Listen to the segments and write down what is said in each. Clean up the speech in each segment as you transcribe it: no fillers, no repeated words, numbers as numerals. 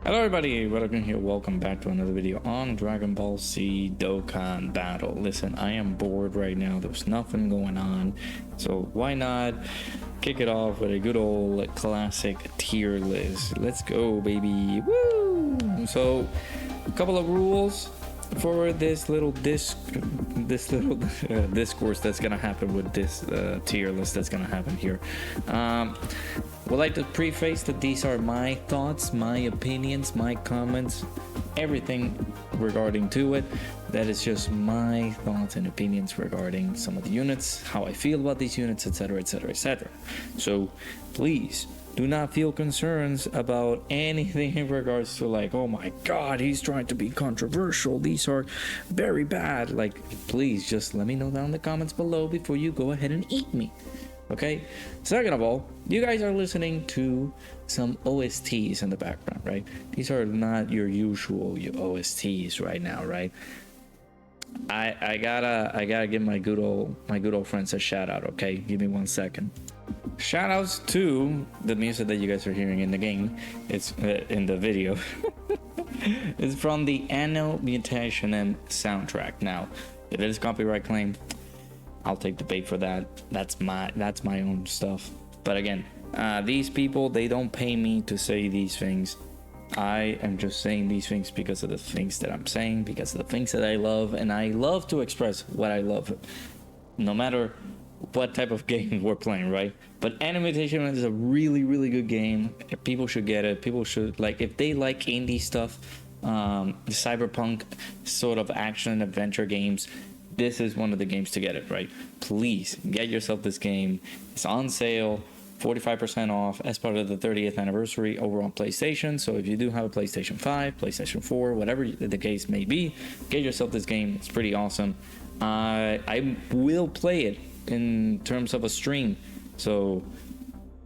Hello everybody, welcome here, welcome back to another video on Dragon Ball Z Dokkan Battle. Listen, I am bored right now, there's nothing going on, so why not kick it off with a good old classic tier list. Let's go, baby. Woo! So, a couple of rules for this little discourse that's gonna happen with this tier list that's gonna happen here. Would like to preface that these are my thoughts, my opinions, my comments, everything regarding to it. That is just my thoughts and opinions regarding some of the units, how I feel about these units, etc, etc, etc. So please do not feel concerns about anything in regards to like, oh my god, he's trying to be controversial, these are very bad. Like, please just let me know down in the comments below before you go ahead and eat me. Okay, second of all, you guys are listening to some OSTs in the background, right? These are not your usual OSTs right now, right? I gotta give my good old friends a shout out. Okay, give me 1 second. Shout outs to the music that you guys are hearing in the game. It's in the video. It's from the ANNO Mutationem soundtrack. Now, if it is copyright claim, I'll take the bait for that. That's my own stuff. But again, these people, they don't pay me to say these things. I am just saying these things because of the things that I'm saying, because of the things that I love, and I love to express what I love, no matter what type of game we're playing, right? But ANNO Mutationem is a really good game. People should get it. People should, like, if they like indie stuff, cyberpunk sort of action and adventure games, this is one of the games to get it, right? Please get yourself this game. It's on sale, 45% off as part of the 30th anniversary over on PlayStation. So if you do have a PlayStation 5, PlayStation 4, whatever the case may be, get yourself this game. It's pretty awesome. I will play it in terms of a stream, so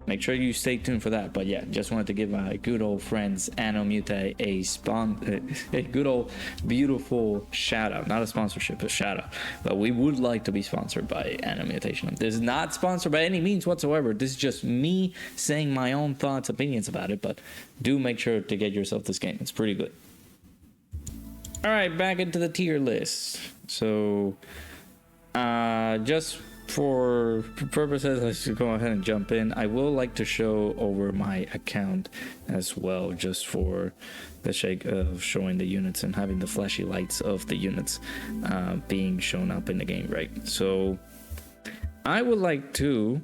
make sure you stay tuned for that. But yeah, just wanted to give my good old friends ANNO Mutae a good old beautiful shout out. Not a sponsorship, a shout out. But we would like to be sponsored by ANNO Mutationem. This is not sponsored by any means whatsoever. This is just me saying my own thoughts, opinions about it. But do make sure to get yourself this game. It's pretty good. All right, back into the tier list. So just for purposes, let's go ahead and jump in. I will like to show over my account as well, just for the sake of showing the units and having the flashy lights of the units being shown up in the game, right? So I would like to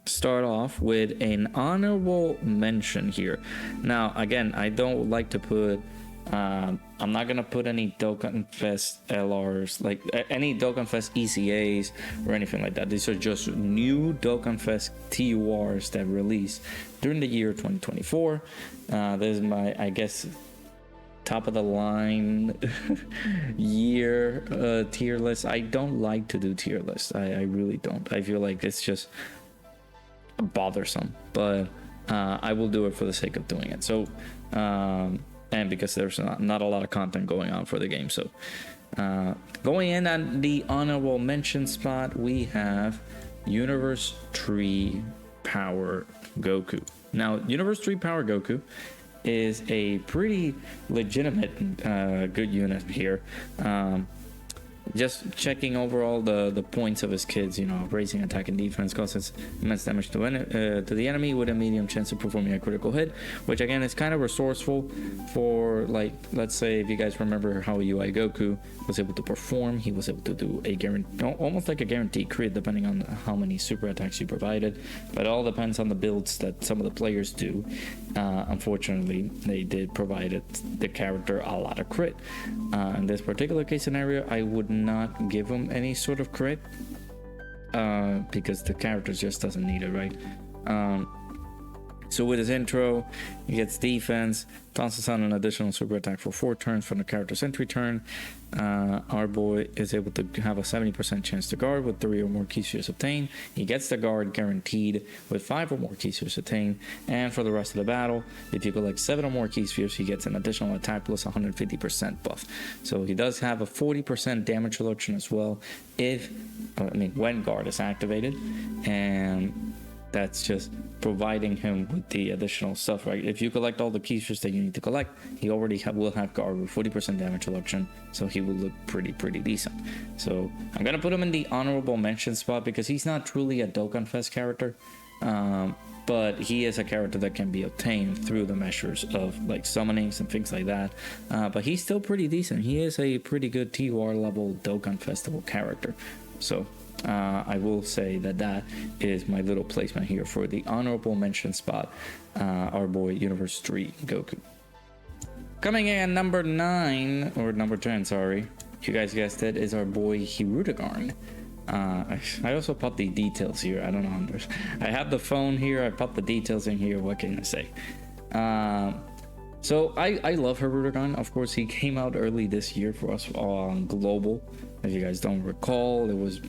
start off with an honorable mention here. Now, again, I don't like to put I'm not gonna put any DOKKANFEST LRs, like any DOKKANFEST ECAs or anything like that. These are just new DOKKANFEST TURs that released during the year 2024. This is my, I guess, top of the line year tier list. I don't like to do tier lists. I really don't. I feel like it's just bothersome, but I will do it for the sake of doing it. So and because there's not a lot of content going on for the game. So going in on the honorable mention spot, we have Universe 3 Power Goku. Now, Universe 3 Power Goku is a pretty legitimate good unit here. Just checking overall the points of his kids, you know, raising attack and defense, causes immense damage to the enemy with a medium chance of performing a critical hit, which again is kind of resourceful for, like, let's say if you guys remember how UI Goku was able to perform, he was able to do a almost like a guaranteed crit depending on how many super attacks you provided, but it all depends on the builds that some of the players do. Unfortunately, they did provide the character a lot of crit. In this particular case scenario, I would not give him any sort of crit because the character just doesn't need it, right? So with his intro, he gets defense, tosses on an additional super attack for 4 turns from the character's entry turn. Our boy is able to have a 70% chance to guard with 3 or more key spheres obtained. He gets the guard guaranteed with 5 or more key spheres obtained. And for the rest of the battle, if you collect 7 or more key spheres, he gets an additional attack plus 150% buff. So he does have a 40% damage reduction as well when guard is activated. And that's just providing him with the additional stuff, right? If you collect all the keysters that you need to collect, he already will have guard with 40% damage reduction, so he will look pretty decent. So I'm gonna put him in the honorable mention spot because he's not truly a DOKKANFEST character, but he is a character that can be obtained through the measures of like summonings and things like that. But he's still pretty decent. He is a pretty good TUR level Dokkan Festival character. So I will say that that is my little placement here for the honorable mention spot. Our boy Universe 3 Goku. Coming in at number 9, or number 10, sorry, you guys guessed it, is our boy Hirudegarn. I also popped the details here. I don't know. I have the phone here. I popped the details in here. What can I say? So I love Hirudegarn. Of course, he came out early this year for us on Global. If you guys don't recall, it was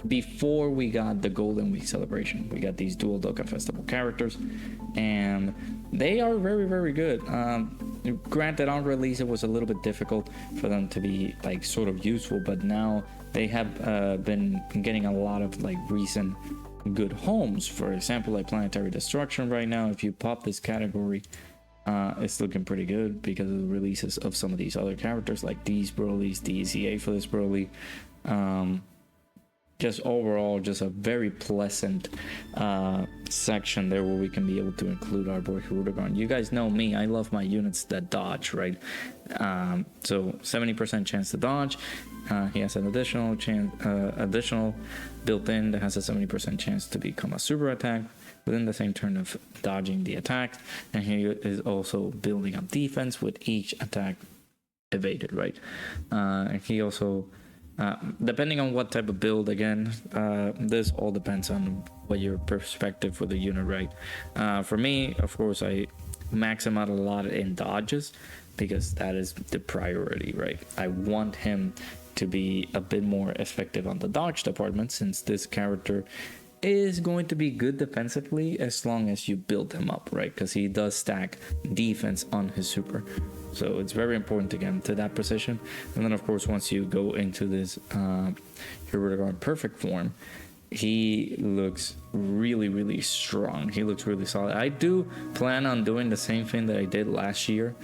before we got the Golden Week celebration. We got these dual Dokkan Festival characters, and they are very good. Granted, on release it was a little bit difficult for them to be like sort of useful, but now they have been getting a lot of like recent good homes. For example, like Planetary Destruction right now, if you pop this category, it's looking pretty good because of the releases of some of these other characters like these Broly's, DCA for this Broly. Just overall, just a very pleasant section there where we can be able to include our boy Hirudegarn. You guys know me, I love my units that dodge, right? So 70% chance to dodge. He has an additional chance, additional built-in that has a 70% chance to become a super attack within the same turn of dodging the attack. And he is also building up defense with each attack evaded, right? And he also, depending on what type of build, again, this all depends on what your perspective for the unit, right? For me, of course, I max him out a lot in dodges because that is the priority, right? I want him to be a bit more effective on the dodge department, since this character is going to be good defensively as long as you build him up, right? Because he does stack defense on his super, so it's very important to get him to that position. And then of course, once you go into this Hirudegarn perfect form, he looks really strong. He looks really solid. I do plan on doing the same thing that I did last year,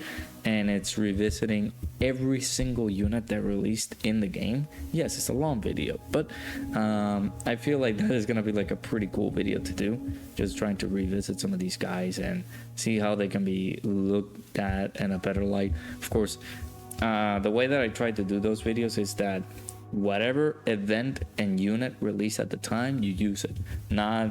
and it's revisiting every single unit that released in the game. Yes, it's a long video, but I feel like that is gonna be like a pretty cool video to do, just trying to revisit some of these guys and see how they can be looked at in a better light. Of course, the way that I try to do those videos is that whatever event and unit release at the time, you use it, not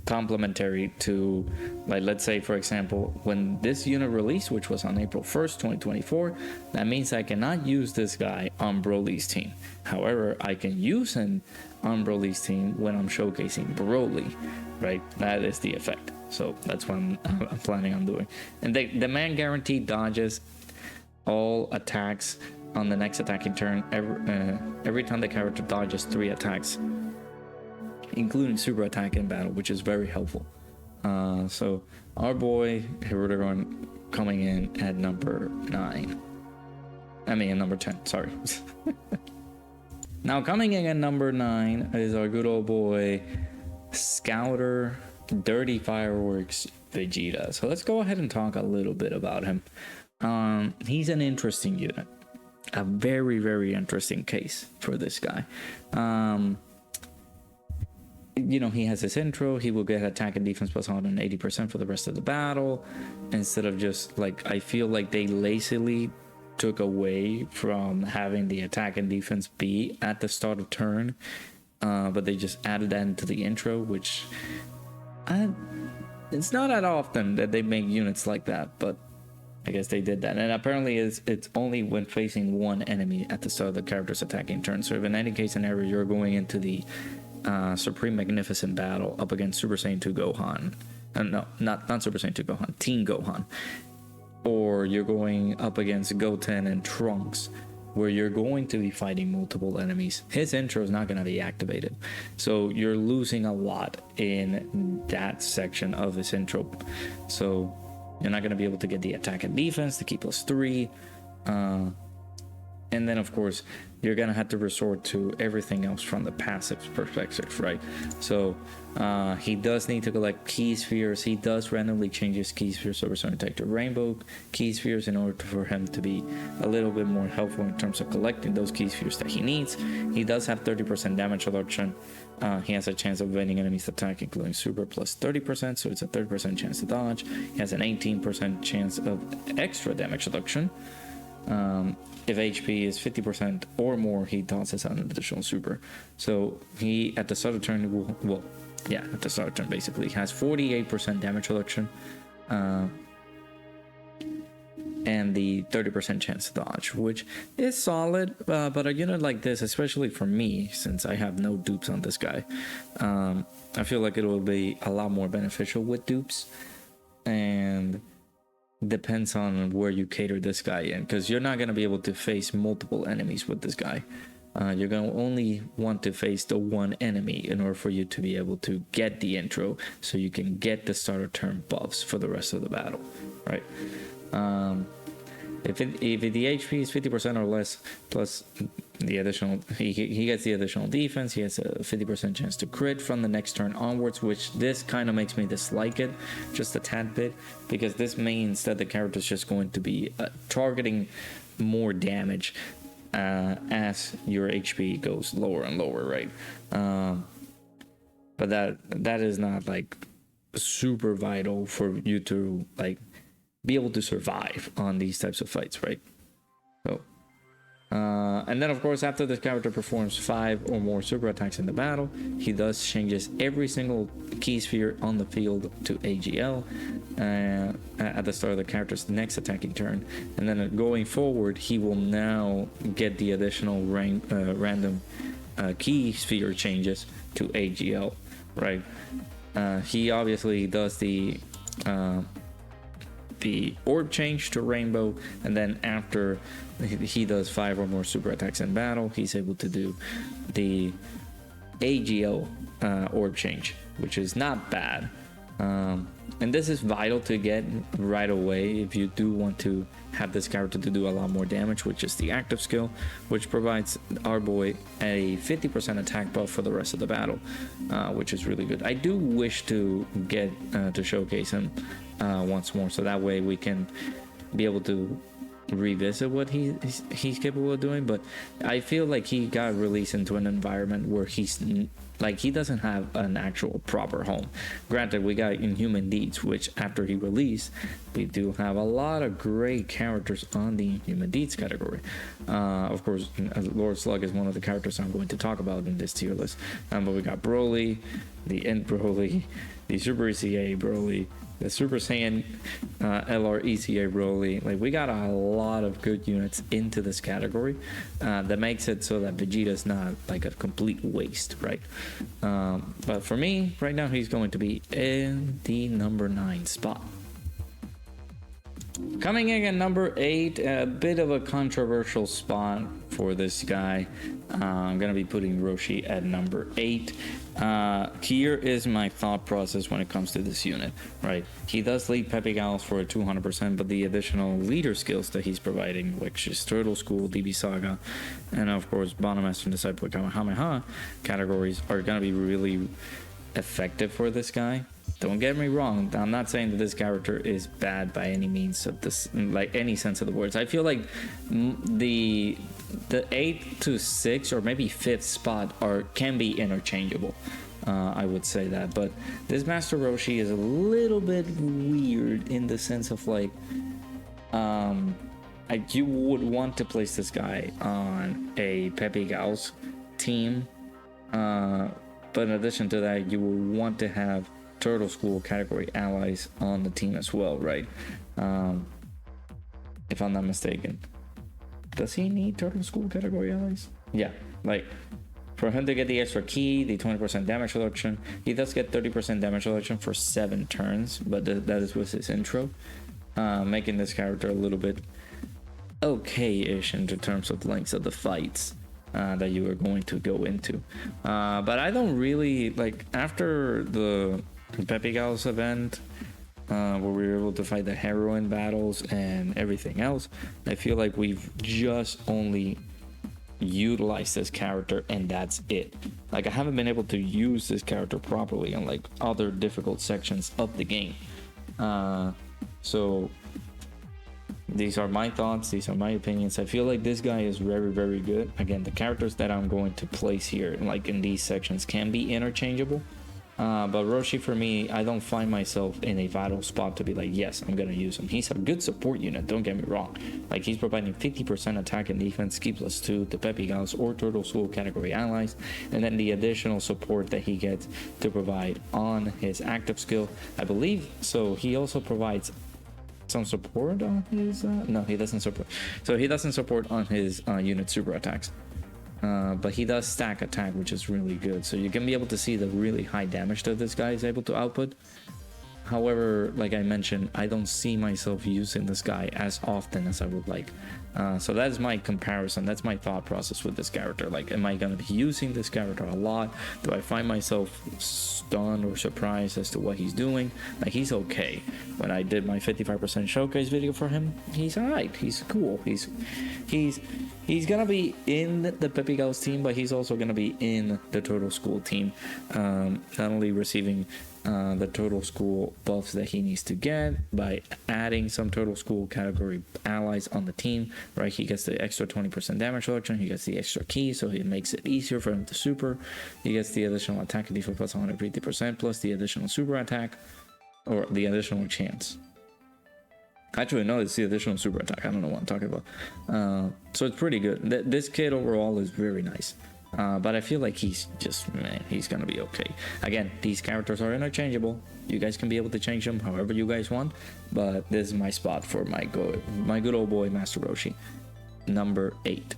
complementary to, like, let's say for example, when this unit released, which was on April 1st 2024, that means I cannot use this guy on Broly's team. However, I can use him on Broly's team when I'm showcasing Broly, right? That is the effect. So that's what I'm planning on doing. And the man guarantee dodges all attacks on the next attacking turn every time the character dodges 3 attacks, including super attack in battle, which is very helpful. So our boy Hirudegarn coming in at number 9. I mean at number 10, sorry. Now coming in at number 9 is our good old boy Scouter Dirty Fireworks Vegeta. So let's go ahead and talk a little bit about him. He's an interesting unit. A very interesting case for this guy. You know, he has his intro. He will get attack and defense plus 180% for the rest of the battle, instead of just like, I feel like they lazily took away from having the attack and defense be at the start of turn, but they just added that into the intro, which it's not that often that they make units like that, but I guess they did that. And apparently it's only when facing one enemy at the start of the character's attacking turn. So if in any case scenario you're going into the Supreme Magnificent battle up against Super Saiyan 2 Gohan, no, not Super Saiyan 2 Gohan, Teen Gohan, or you're going up against Goten and Trunks, where you're going to be fighting multiple enemies, his intro is not going to be activated. So you're losing a lot in that section of his intro. So you're not going to be able to get the attack and defense, the key plus 3. And then of course you're gonna have to resort to everything else from the passive perspective, right? So he does need to collect key spheres. He does randomly change his key spheres over certain type to rainbow key spheres in order for him to be a little bit more helpful in terms of collecting those key spheres that he needs. He does have 30% damage reduction. He has a chance of evading enemies attack, including super, plus 30%, so it's a 30% chance to dodge. He has an 18% chance of extra damage reduction. If HP is 50% or more, he tosses out an additional super. So he, at the start of turn, will, at the start of turn basically, has 48% damage reduction, and the 30% chance to dodge, which is solid, but a unit like this, especially for me, since I have no dupes on this guy, I feel like it will be a lot more beneficial with dupes, and depends on where you cater this guy in, because you're not going to be able to face multiple enemies with this guy. You're going to only want to face the one enemy in order for you to be able to get the intro, so you can get the starter turn buffs for the rest of the battle, right? If the HP is 50% or less, plus the additional, he gets the additional defense. He has a 50% chance to crit from the next turn onwards, which this kind of makes me dislike it just a tad bit, because this means that the character is just going to be targeting more damage as your HP goes lower and lower, right? But that is not like super vital for you to like be able to survive on these types of fights, right? So and then of course, after this character performs 5 or more super attacks in the battle, he thus changes every single key sphere on the field to AGL at the start of the character's next attacking turn, and then going forward he will now get the additional random key sphere changes to AGL, right? He obviously does the orb change to rainbow, and then after he does 5 or more super attacks in battle, he's able to do the AGL orb change, which is not bad, and this is vital to get right away if you do want to have this character to do a lot more damage, which is the active skill, which provides our boy a 50% attack buff for the rest of the battle, which is really good. I do wish to get to showcase him once more, so that way we can be able to revisit what he's capable of doing. But I feel like he got released into an environment where he's like, he doesn't have an actual proper home. Granted, we got Inhuman Deeds, which after he released, we do have a lot of great characters on the Inhuman Deeds category. Of course, Lord Slug is one of the characters I'm going to talk about in this tier list, but we got Broly, the End Broly, the Super ECA Broly, the Super Saiyan LR ECA Broly. Like, we got a lot of good units into this category that makes it so that Vegeta's not like a complete waste, right? But for me, right now, he's going to be in the number 9 spot. Coming in at number 8, a bit of a controversial spot for this guy. I'm going to be putting Roshi at number 8. Here is my thought process when it comes to this unit, right? He does lead Pepe Gals for a 200%, but the additional leader skills that he's providing, which is Turtle School, DB Saga, and of course Bana Master and Disciple Kamehameha categories, are going to be really effective for this guy. Don't get me wrong, I'm not saying that this character is bad by any means of this, like any sense of the words. I feel like the 8th to 6th or maybe 5th spot can be interchangeable. I would say that, but this Master Roshi is a little bit weird in the sense of like, you would want to place this guy on a Pepe Gals team, but in addition to that, you would want to have Turtle School category allies on the team as well, right? If I'm not mistaken. Does he need Turtle School category allies? Yeah, like for him to get the extra key, the 20% damage reduction, he does get 30% damage reduction for 7 turns, but that is with his intro, making this character a little bit okay-ish in terms of lengths of the fights that you are going to go into. But I don't really like, after the Pepe Gals event, where we were able to fight the heroine battles and everything else. I feel like we've just only utilized this character and that's it. Like I haven't been able to use this character properly in like other difficult sections of the game. So these are my thoughts, these are my opinions. I feel like this guy is very, very good. Again, the characters that I'm going to place here, like in these sections, can be interchangeable. But Roshi, for me, I don't find myself in a vital spot to be like, yes, I'm gonna use him. He's a good support unit, don't get me wrong. Like he's providing 50% attack and defense, Ki +2 to Peppy Gauss or Turtle School category allies, and then the additional support that he gets to provide on his active skill, I believe. So he also provides some support on his no, he doesn't support. So he doesn't support on his unit super attacks. But he does stack attack, which is really good. So you can be able to see the really high damage that this guy is able to output. However, like I mentioned, I don't see myself using this guy as often as I would like. So that is my comparison. That's my thought process with this character. Like, am I going to be using this character a lot? Do I find myself stunned or surprised as to what he's doing? Like, he's okay. When I did my 55% showcase video for him, he's alright. He's cool. He's gonna be in the Peppy Gauss team, but he's also gonna be in the Turtle School team. Not only receiving the Turtle School buffs that he needs to get by adding some Turtle School category allies on the team, right? He gets the extra 20% damage reduction, he gets the extra key, so it makes it easier for him to super. He gets the additional attack and defense plus 150% plus the additional super attack, or the additional chance. Actually, no, it's the additional super attack. I don't know what I'm talking about. So it's pretty good. This kid overall is very nice. But I feel like he's just, man, he's gonna be okay. Again, these characters are interchangeable. You guys can be able to change them however you guys want. But this is my spot for my good old boy, Master Roshi. Number 8.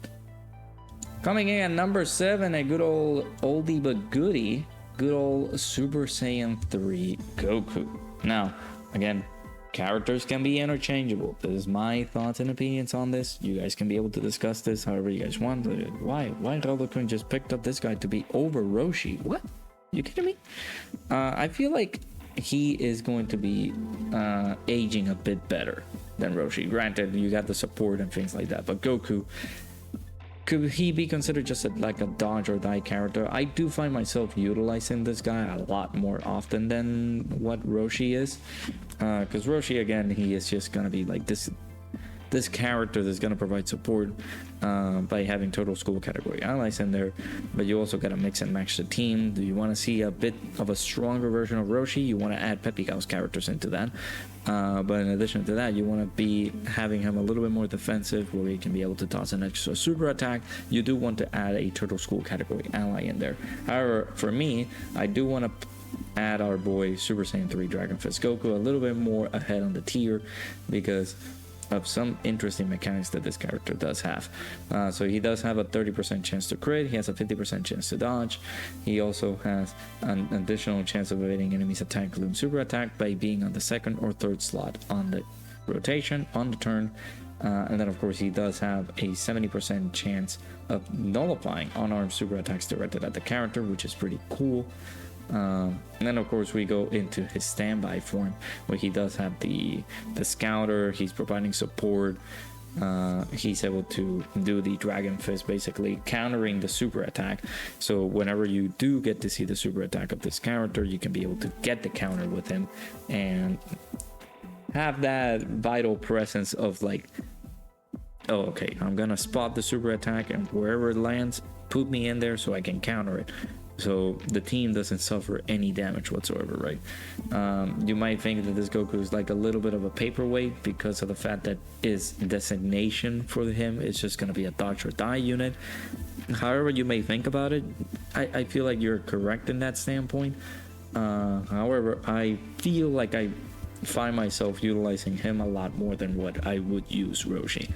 Coming in at number 7, a good old oldie but goodie. Good old Super Saiyan 3 Goku. Now, again, characters can be interchangeable. This is my thoughts and opinions on this. You guys can be able to discuss this however you guys want. Why Relokun just picked up this guy to be over Roshi? What? You kidding me? I feel like he is going to be aging a bit better than Roshi. Granted, you got the support and things like that, but Goku, could he be considered just like a dodge or die character? I do find myself utilizing this guy a lot more often than what Roshi is. Because Roshi, again, he is just going to be like this character that's going to provide support by having Turtle School category allies in there. But you also got to mix and match the team. Do you want to see a bit of a stronger version of Roshi? You want to add Peppy Gauss characters into that. But in addition to that, you want to be having him a little bit more defensive, where he can be able to toss an extra super attack. You do want to add a Turtle School category ally in there. However, for me, I do want to add our boy Super Saiyan 3 DRAGONFEST Goku a little bit more ahead on the tier, because of some interesting mechanics that this character does have. So he does have a 30% chance to crit, he has a 50% chance to dodge, he also has an additional chance of evading enemies attack, including super attack, by being on the second or third slot on the rotation on the turn. And then of course he does have a 70% chance of nullifying unarmed super attacks directed at the character, which is pretty cool. And then of course we go into his standby form, where he does have the scouter. He's providing support. He's able to do the Dragon Fist, basically countering the super attack. So whenever you do get to see the super attack of this character, you can be able to get the counter with him and have that vital presence of like, oh, okay, I'm gonna spot the super attack, and wherever it lands, put me in there so I can counter it, so the team doesn't suffer any damage whatsoever, right? You might think that this Goku is like a little bit of a paperweight because of the fact that his designation for him is just going to be a dodge or die unit. However you may think about it, I feel like you're correct in that standpoint. However, I feel like I find myself utilizing him a lot more than what I would use Roshi.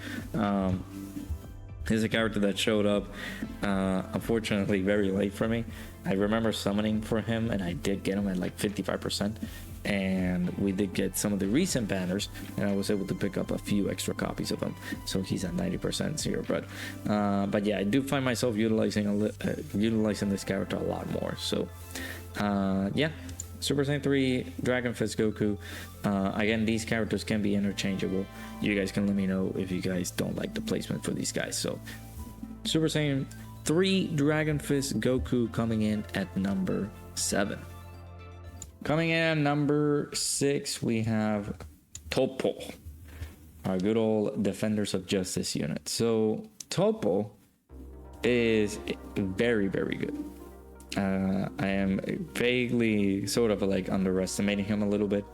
He's a character that showed up, unfortunately, very late for me. I remember summoning for him, and I did get him at like 55%. And we did get some of the recent banners, and I was able to pick up a few extra copies of him. So he's at 90% here. But yeah, I do find myself utilizing this character a lot more. So yeah. Super Saiyan 3 Dragon Fist Goku. Again, these characters can be interchangeable. You guys can let me know if you guys don't like the placement for these guys. So Super Saiyan 3 Dragon Fist Goku coming in at number 7. Coming in at number 6, we have Topo, our good old Defenders of Justice unit. So Topo is very, very good. I am vaguely sort of like underestimating him a little bit,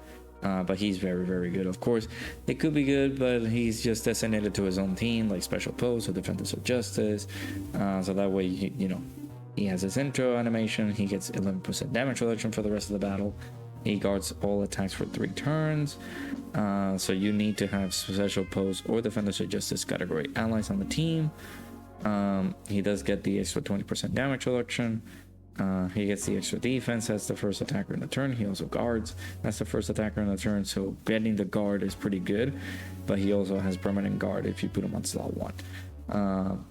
but he's very, very good. Of course, it could be good, but he's just designated to his own team, like Special Pose or Defenders of Justice. So that way, you know, he has his intro animation. He gets 11% damage reduction for the rest of the battle. He guards all attacks for 3 turns. So you need to have Special Pose or Defenders of Justice category allies on the team. He does get the extra 20% damage reduction. He gets the extra defense as the first attacker in the turn. He also guards as the first attacker in the turn, so getting the guard is pretty good, but he also has permanent guard if you put him on slot 1.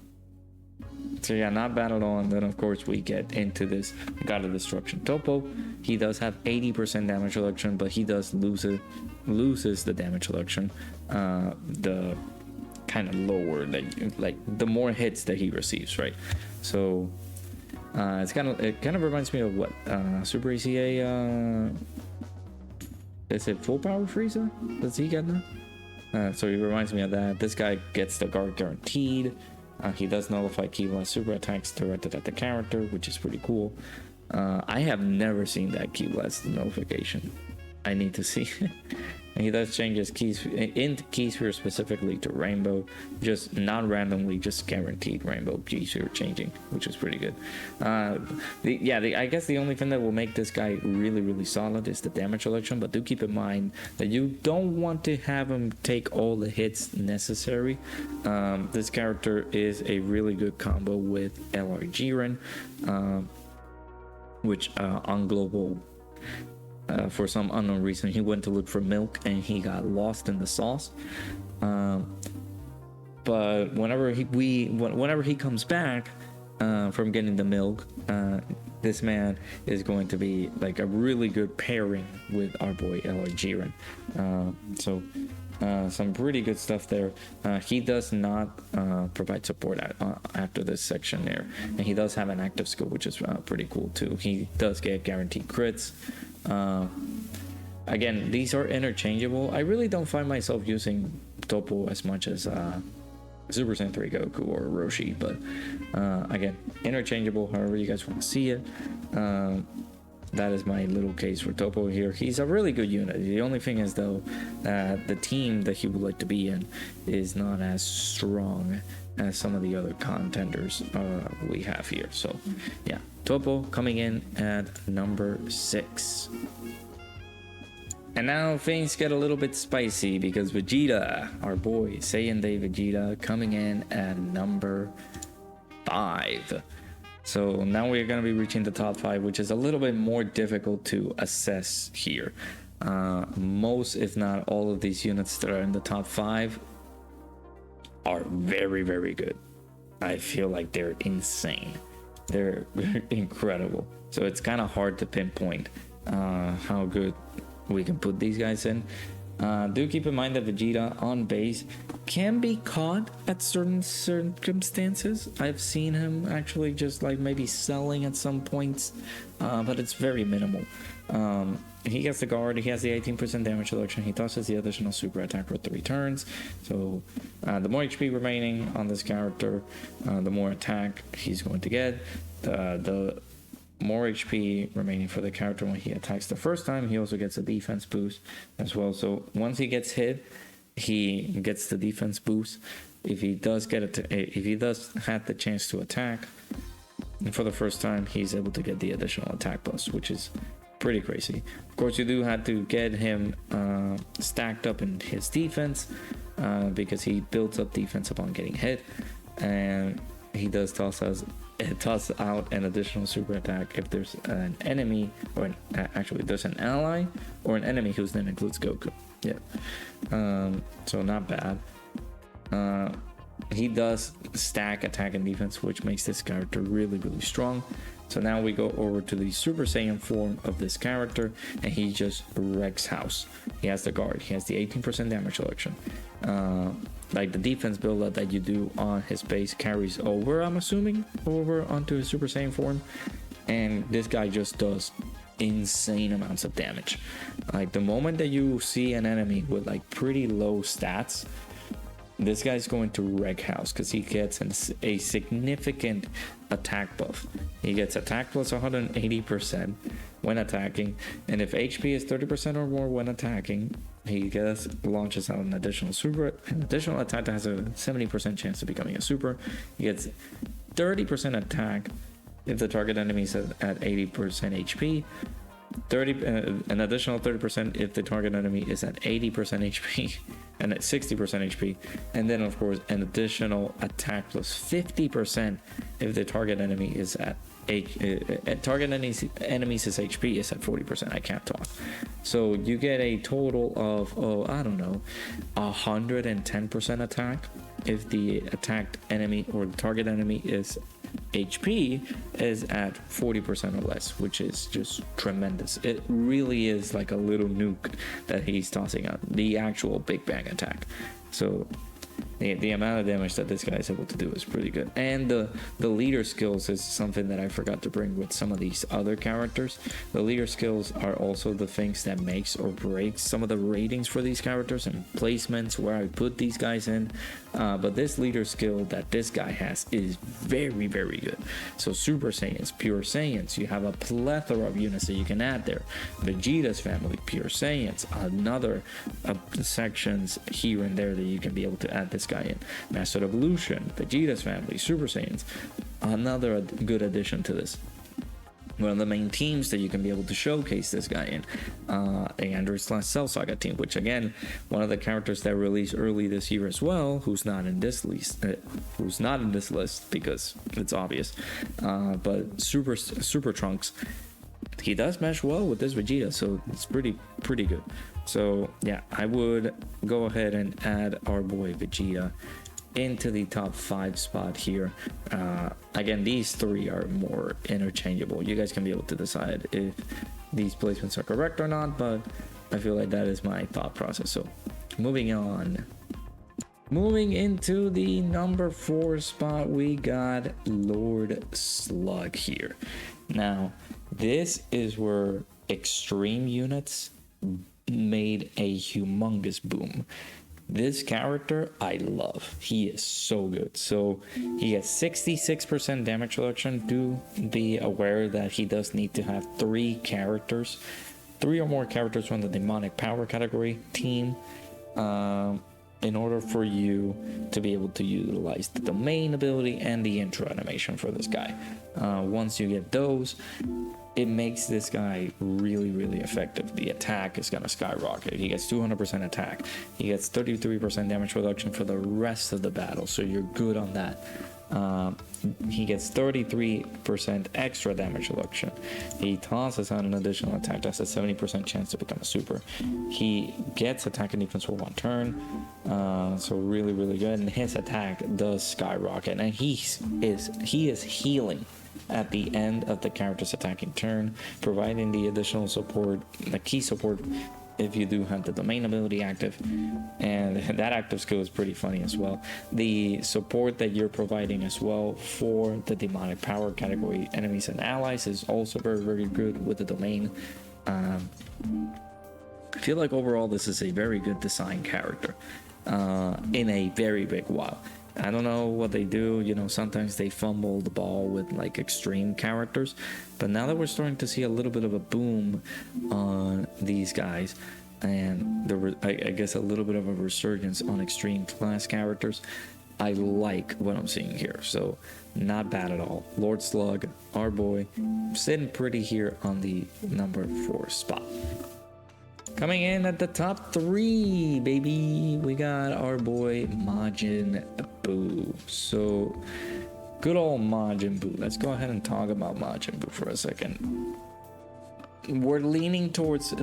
So yeah, not bad at all. And then of course we get into this God of Destruction Topo. He does have 80% damage reduction, but he does loses the damage reduction, the kind of lower that like the more hits that he receives, right? So it kind of reminds me of what Super ECA is it full power Frieza? Does he get that? So he reminds me of that. This guy gets the guard guaranteed. He does nullify Key Blast super attacks directed at the character, which is pretty cool. I have never seen that Key Blast nullification. I need to see. And he does change his keys in Key Sphere specifically to Rainbow, just not randomly, just guaranteed Rainbow Key Sphere changing, which is pretty good. I guess the only thing that will make this guy really, really solid is the damage reduction, but do keep in mind that you don't want to have him take all the hits necessary. This character is a really good combo with LR Jiren, which on global, for some unknown reason, he went to look for milk and he got lost in the sauce. But whenever he comes back from getting the milk, this man is going to be like a really good pairing with our boy LR Jiren. So some pretty good stuff there. He does not provide support after this section there, and he does have an active skill, which is pretty cool too. He does get guaranteed crits. Again, these are interchangeable. I really don't find myself using Topo as much as Super Saiyan 3 Goku or Roshi, but again, interchangeable however you guys want to see it. That is my little case for Topo here. He's a really good unit. The only thing is though that the team that he would like to be in is not as strong as some of the other contenders we have here. So yeah, Topo coming in at number 6. And now things get a little bit spicy because Vegeta, our boy Saiyan Day Vegeta, coming in at number 5. So now we're going to be reaching the top 5, which is a little bit more difficult to assess here. Most, if not all of these units that are in the top 5 are very, very good. I feel like they're insane. They're incredible. So it's kind of hard to pinpoint how good we can put these guys in. Do keep in mind that Vegeta on base can be caught at certain circumstances. I've seen him actually just like maybe selling at some points, but it's very minimal. He gets the guard, he has the 18% damage reduction, he tosses the additional super attack for 3 turns. So the more HP remaining on this character, the more attack he's going to get. The more HP remaining for the character when he attacks the first time. He also gets a defense boost as well. So once he gets hit, he gets the defense boost. If he does have the chance to attack, and for the first time, he's able to get the additional attack plus, which is pretty crazy. Of course, you do have to get him stacked up in his defense because he builds up defense upon getting hit, and he does toss out an additional super attack if there's an enemy, or actually there's an ally or an enemy whose name includes Goku. Yeah, so not bad. He does stack attack and defense, which makes this character really, really strong. So now we go over to the Super Saiyan form of this character, and he just wrecks house. He has the guard, he has the 18% damage reduction. Like the defense build up that you do on his base carries over, I'm assuming, over onto his Super Saiyan form. And this guy just does insane amounts of damage. Like the moment that you see an enemy with like pretty low stats, this guy's going to wreck house because he gets a significant attack buff. He gets attack plus 180% when attacking, and if HP is 30% or more when attacking, he launches out an additional attack that has a 70% chance of becoming a super. He gets 30% attack if the target enemy is at 80% HP. An additional 30% if the target enemy is at 80% HP and at 60% HP, and then of course an additional attack plus 50% if the target enemy is at target enemy's HP is at 40%. I can't talk. So you get a total of 110% attack if the attacked enemy or the target enemy is HP is at 40% or less, which is just tremendous. It really is like a little nuke that he's tossing out, the actual Big Bang attack. So the amount of damage that this guy is able to do is pretty good. And the leader skills is something that I forgot to bring with some of these other characters. The leader skills are also the things that makes or breaks some of the ratings for these characters and placements where I put these guys in. But this leader skill that this guy has is very, very good. So Super Saiyans, Pure Saiyans, you have a plethora of units that you can add there. Vegeta's family, Pure Saiyans, another sections here and there that you can be able to add this guy in. Master Evolution, Vegeta's family, Super Saiyans, another good addition to this. One of the main teams that you can be able to showcase this guy in, the Android/Cell Saga team, which again, one of the characters that released early this year as well, who's not in this list because it's obvious, but Super Trunks, he does mesh well with this Vegeta, so it's pretty good. So yeah, I would go ahead and add our boy Vegeta into the top 5 spot here. Again, these 3 are more interchangeable. You guys can be able to decide if these placements are correct or not, but I feel like that is my thought process. So moving into the number 4 spot, we got Lord Slug here. Now this is where extreme units made a humongous boom. This character I love. He is so good. So he has 66% damage reduction. Do be aware that he does need to have 3 or more characters from the demonic power category team in order for you to be able to utilize the domain ability and the intro animation for this guy. Once you get those, it makes this guy really, really effective. The attack is gonna skyrocket. He gets 200% attack. He gets 33% damage reduction for the rest of the battle, so you're good on that. He gets 33% extra damage reduction. He tosses out an additional attack that's a 70% chance to become a super. He gets attack and defense for 1 turn, so really, really good. And his attack does skyrocket, and he is healing at the end of the character's attacking turn, providing the additional support, the key support, if you do have the domain ability active. And that active skill is pretty funny as well. The support that you're providing as well for the demonic power category enemies and allies is also very, very good with the domain. I feel like overall this is a very good design character in a very big while. I don't know what they do, sometimes they fumble the ball with like extreme characters, but now that we're starting to see a little bit of a boom on these guys, and I guess a little bit of a resurgence on extreme class characters, I like what I'm seeing here. So not bad at all. Lord Slug, our boy, sitting pretty here on the number 4 spot. Coming in at the top 3, baby, we got our boy Majin Buu. So good old Majin Buu. Let's go ahead and talk about Majin Buu for a second. We're leaning towards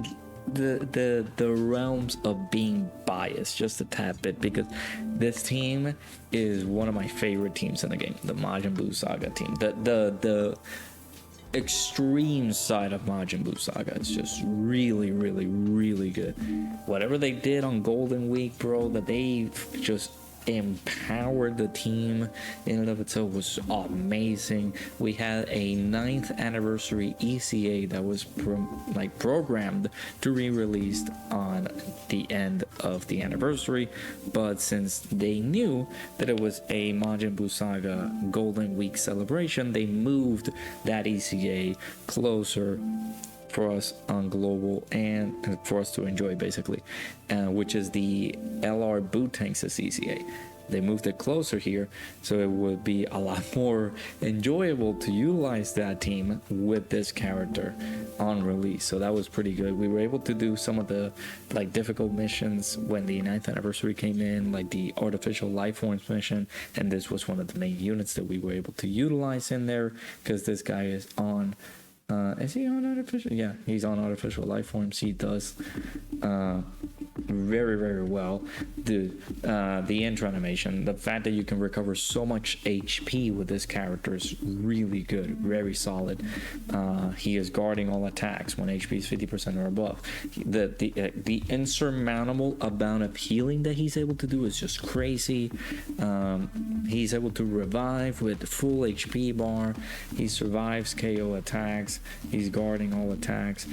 the realms of being biased just a tad bit, because this team is one of my favorite teams in the game, the Majin Buu Saga team. extreme side of Majin Buu Saga is just really, really, really good. Whatever they did on Golden Week, bro, that they just empowered the team in and of itself was amazing. We had a 9th anniversary ECA that was programmed to re-released on the end of the anniversary, but since they knew that it was a Majin Buu Saga Golden Week celebration, they moved that ECA closer for us on global and for us to enjoy, basically, which is the LR Bootanks CCA. They moved it closer here, so it would be a lot more enjoyable to utilize that team with this character on release. So that was pretty good. We were able to do some of the difficult missions when the 9th anniversary came in, like the artificial life forms mission, and this was one of the main units that we were able to utilize in there, because this guy is on is he on artificial? Yeah, he's on artificial life forms. He does very, very well. Dude, the intro animation, the fact that you can recover so much HP with this character is really good, very solid. He is guarding all attacks when HP is 50% or above. The insurmountable amount of healing that he's able to do is just crazy. He's able to revive with full HP bar. He survives KO attacks. He's guarding all attacks.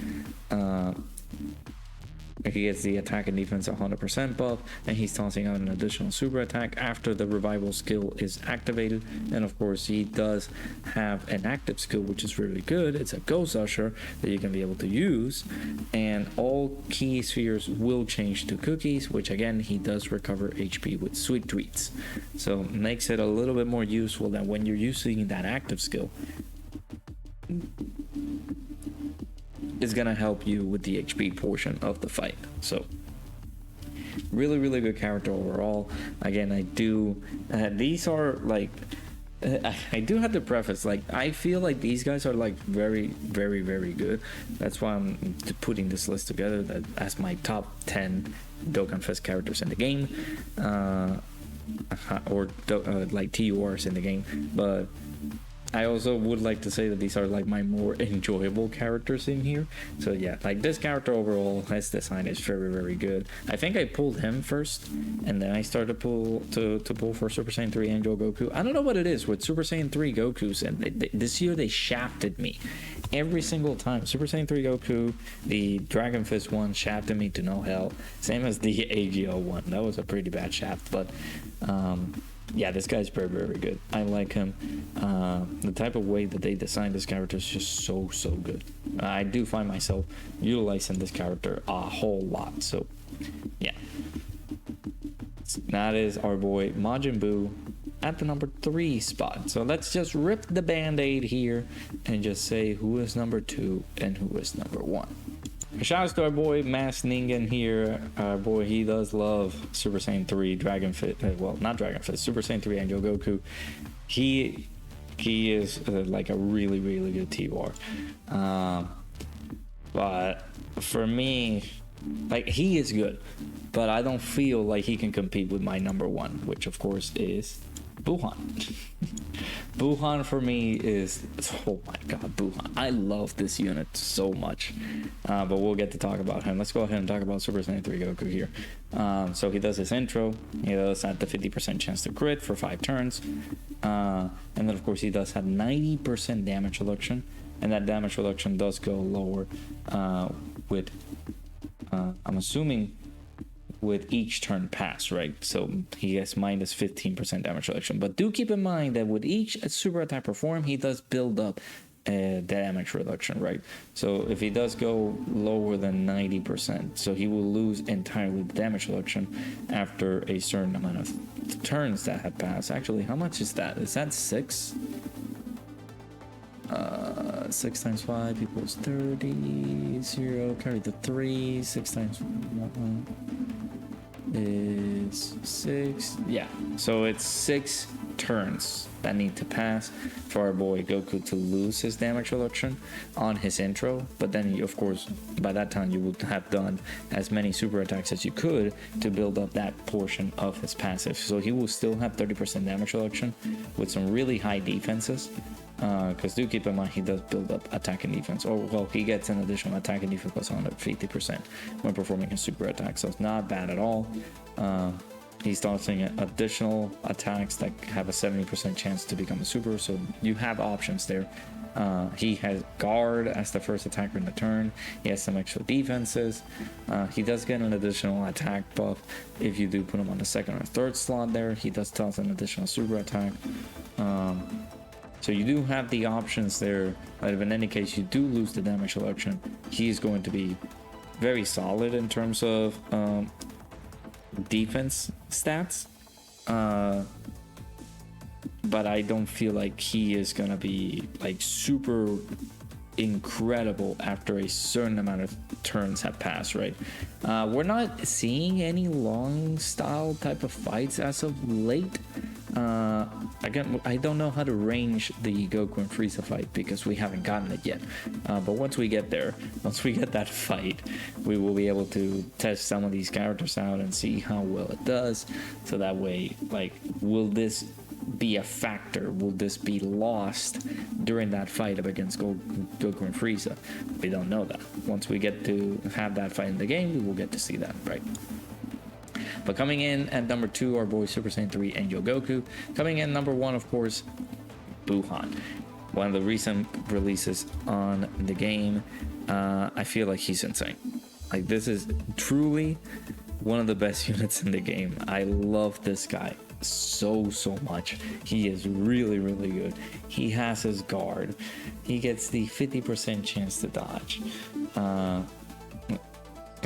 He gets the attack and defense 100% buff, and he's tossing out an additional super attack after the revival skill is activated. And of course, he does have an active skill, which is really good. It's a Ghost Usher that you can be able to use, and all key spheres will change to cookies, which again, he does recover HP with Sweet Treats. So makes it a little bit more useful than when you're using that active skill. Is gonna help you with the HP portion of the fight. So really, really good character overall. Again, I do these are I do have to preface, I feel like these guys are very, very, very good. That's why I'm putting this list together as my top 10 Dokkanfest characters in the game, or TURs in the game. But I also would like to say that these are my more enjoyable characters in here. So yeah, this character overall, his design is very, very good. I think I pulled him first, and then I started to pull for Super Saiyan 3 Angel Goku. I don't know what it is with Super Saiyan 3 Gokus, and this year they shafted me every single time. Super Saiyan 3 Goku, the Dragon Fist one shafted me to no hell. Same as the AGL one. That was a pretty bad shaft, but yeah, this guy's very, very good. I like him. The type of way that they designed this character is just so good. I do find myself utilizing this character a whole lot. So, yeah. That is our boy Majin Buu at the number 3 spot. So let's just rip the band-aid here and just say who is number 2 and who is number 1. Shout out to our boy Mass Ningen here. Our boy, he does love Super Saiyan 3 Dragon Fist. Well, not Dragon Fist, Super Saiyan 3 Angel Goku. He is a really, really good TUR. But for me, he is good, but I don't feel like he can compete with my number 1, which of course is Buhan. Buhan for me is, oh my god, Buhan. I love this unit so much, but we'll get to talk about him. Let's go ahead and talk about Super Saiyan 3 Goku here. So he does his intro. He does have the 50% chance to crit for 5 turns, and then of course he does have 90% damage reduction, and that damage reduction does go lower with I'm assuming with each turn pass, right? So he has minus 15% damage reduction. But do keep in mind that with each super attack performed, he does build up damage reduction, right? So if he does go lower than 90%, so he will lose entirely the damage reduction after a certain amount of turns that have passed. Actually, how much is that? Is that 6? 6 times 5 equals 30. 0, carry the 3. 6 times 1 is 6. Yeah, so it's 6 turns that need to pass for our boy Goku to lose his damage reduction on his intro. But then, of course, by that time you would have done as many super attacks as you could to build up that portion of his passive. So he will still have 30% damage reduction with some really high defenses. because do keep in mind he does build up attack and defense, or well, he gets an additional attack and defense plus 150% when performing a super attack, so it's not bad at all. He's tossing additional attacks that have a 70% chance to become a super, so you have options there. He has guard as the first attacker in the turn. He has some extra defenses. He does get an additional attack buff if you do put him on the second or third slot there. He does toss an additional super attack. So you do have the options there, but if in any case you do lose the damage selection, he is going to be very solid in terms of defense stats. But I don't feel like he is gonna be like super incredible after a certain amount of turns have passed, right? We're not seeing any long style type of fights as of late. Again, I don't know how to range the Goku and Frieza fight because we haven't gotten it yet. But once we get there, once we get that fight, we will be able to test some of these characters out and see how well it does. So that way, like, will this be a factor? Will this be lost during that fight up against Goku and Frieza? We don't know that. Once we get to have that fight in the game, we will get to see that, right? But coming in at number 2, our boy Super Saiyan 3 Angel Goku. Coming in number 1, of course, Buhan. One of the recent releases on the game. I feel like he's insane. Like, this is truly one of the best units in the game. I love this guy so much. He is really good. He has his guard. He gets the 50% chance to dodge.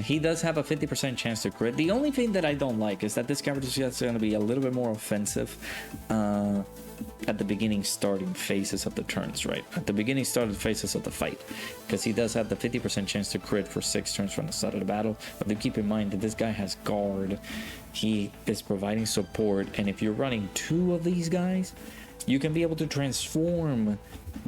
He does have a 50% chance to crit. The only thing that I don't like is that this character is just going to be a little bit more offensive at the beginning starting phases of the turns, right? At the beginning starting phases of the fight, because he does have the 50% chance to crit for 6 turns from the start of the battle. But do keep in mind that this guy has guard. He is providing support, and if you're running 2 of these guys, you can be able to transform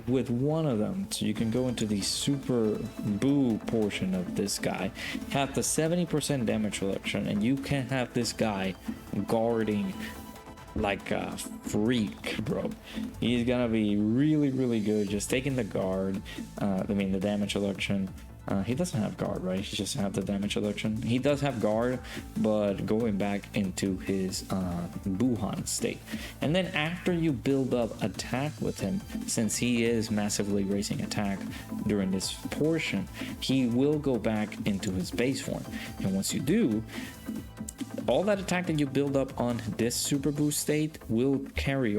with one of them, so you can go into the super boo portion of this guy, have the 70% damage reduction, and you can have this guy guarding like a freak, bro. He's gonna be really good just taking the guard, the damage reduction. He doesn't have guard, right? He just have the damage reduction. He does have guard, but going back into his Buhan state. And then after you build up attack with him, since he is massively raising attack during this portion, he will go back into his base form. And once you do, all that attack that you build up on this super boost state will carry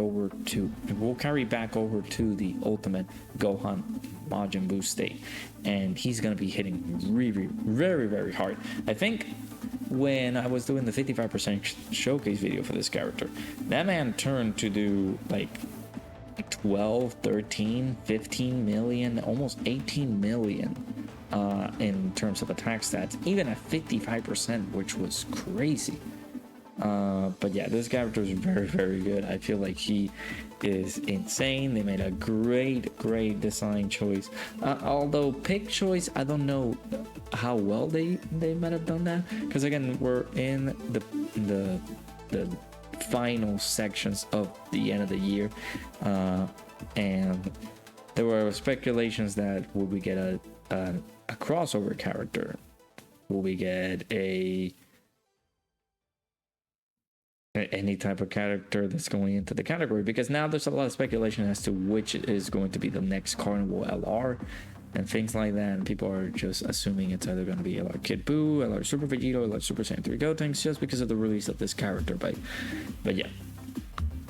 back over to the ultimate Gohan Majin Buu state, and he's gonna be hitting very hard. I think when I was doing the 55% showcase video for this character, that man turned to do like 12, 13, 15 million, almost 18 million in terms of attack stats, even at 55%, which was crazy. But yeah, this character is very good. I feel like he is insane. They made a great design choice. Although pick choice, I don't know how well they might have done that, because again, we're in the final sections of the end of the year, and there were speculations that will we get a crossover character? Will we get any type of character that's going into the category? Because now there's a lot of speculation as to which is going to be the next Carnival LR and things like that, and people are just assuming it's either going to be LR Kid Buu, LR Super Vegito, LR Super Saiyan 3 Gotenks, just because of the release of this character. But yeah.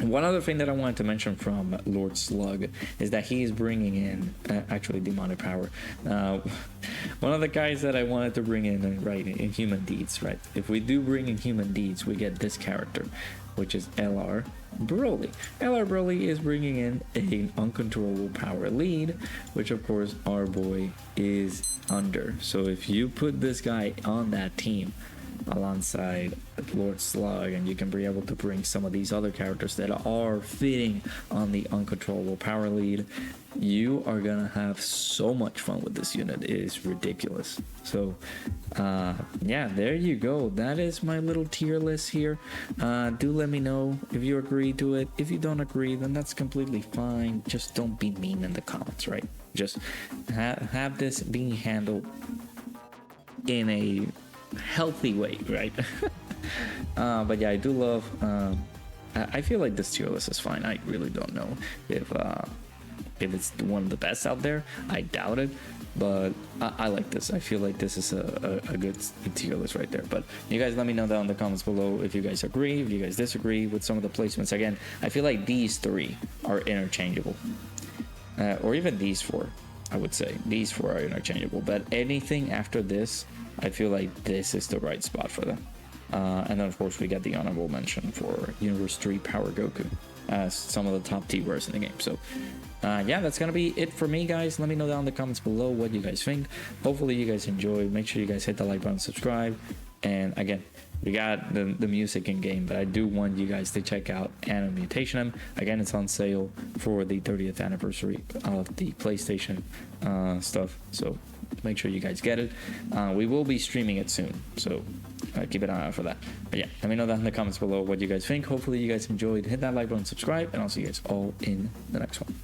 One other thing that I wanted to mention from Lord Slug is that he is bringing in actually demonic power. One of the guys that I wanted to bring in, right, in Human Deeds, right? If we do bring in Human Deeds, we get this character, which is LR Broly. LR Broly is bringing in an uncontrollable power lead, which of course our boy is under. So if you put this guy on that team alongside Lord Slug, and you can be able to bring some of these other characters that are fitting on the uncontrollable power lead, you are gonna have so much fun with this unit. It is ridiculous. So yeah, there you go. That is my little tier list here. Do let me know if you agree to it. If you don't agree, then that's completely fine. Just don't be mean in the comments, right? Just have this being handled in a healthy way, right? But yeah, I do love I feel like this tier list is fine. I really don't know if it's one of the best out there. I doubt it, but I like this. I feel like this is a good tier list right there. But you guys let me know down in the comments below if you guys agree, if you guys disagree with some of the placements. Again, I feel like these three are interchangeable, or even these four. I would say these four are interchangeable, but anything after this, I feel like this is the right spot for them. And then of course we got the honorable mention for Universe 3 Power Goku as some of the top T-words in the game. So yeah, that's gonna be it for me, guys. Let me know down in the comments below what you guys think. Hopefully you guys enjoyed. Make sure you guys hit the like button, subscribe, and again, we got the music in game, but I do want you guys to check out ANNO Mutationem. Again, it's on sale for the 30th anniversary of the PlayStation stuff, so make sure you guys get it. We will be streaming it soon, so keep an eye out for that. But yeah, let me know down in the comments below what you guys think. Hopefully you guys enjoyed. Hit that like button, subscribe, and I'll see you guys all in the next one.